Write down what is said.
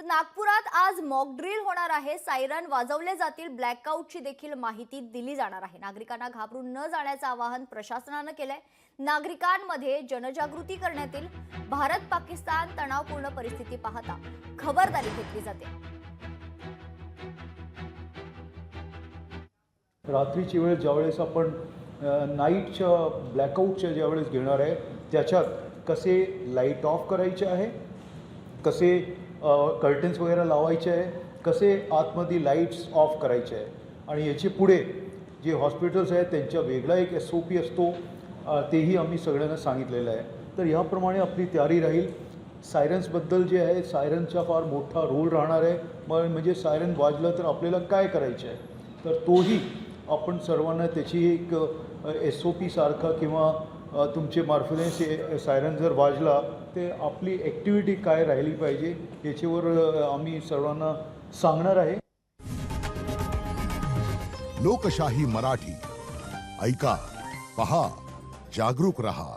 नागपुरात आज mock drill होणार आहे। सायरन वाजवले जातील, ब्लॅकआउटची देखील माहिती दिली जाणार आहे। नागरिकांना घाबरून न जाण्याचे आवाहन प्रशासनाने केलंय। नागरिकांमध्ये जनजागृती करण्यात येईल। भारत पाकिस्तान तणावपूर्ण परिस्थिती पाहता खबरदारी घेतली जाते। रात्रीची वेळ ज्यावेळेस आपण नाईटच्या ब्लॅकआउटच्या ज्यावेळेस घेणार आहे त्याच्यात कसे लाईट ऑफ करायचे आहे, कसे कर्टन्स वगैरे लावायचे आहे, कसे आतमध्ये लाईट्स ऑफ करायचे आहे आणि याचे पुढे जे हॉस्पिटल्स आहेत त्यांचा वेगळा एक SOP असतो, तेही आम्ही सगळ्यांना सांगितलेलं आहे। तर याप्रमाणे आपली तयारी राहील। सायरन्सबद्दल जे आहे, सायरनचा फार मोठा रोल राहणार आहे। म्हणजे सायरन वाजलं तर आपल्याला काय करायचं आहे, तर तोही आपण सर्वांना त्याची एक SOP सारखा किंवा तुमचे मार्फतने सायरन जर वाजला ते आपली ॲक्टिव्हिटी काय राहिली पाहिजे याच्यावर आम्ही सर्वांना सांगणार आहे। लोकशाही मराठी ऐका, पहा, जागरूक रहा।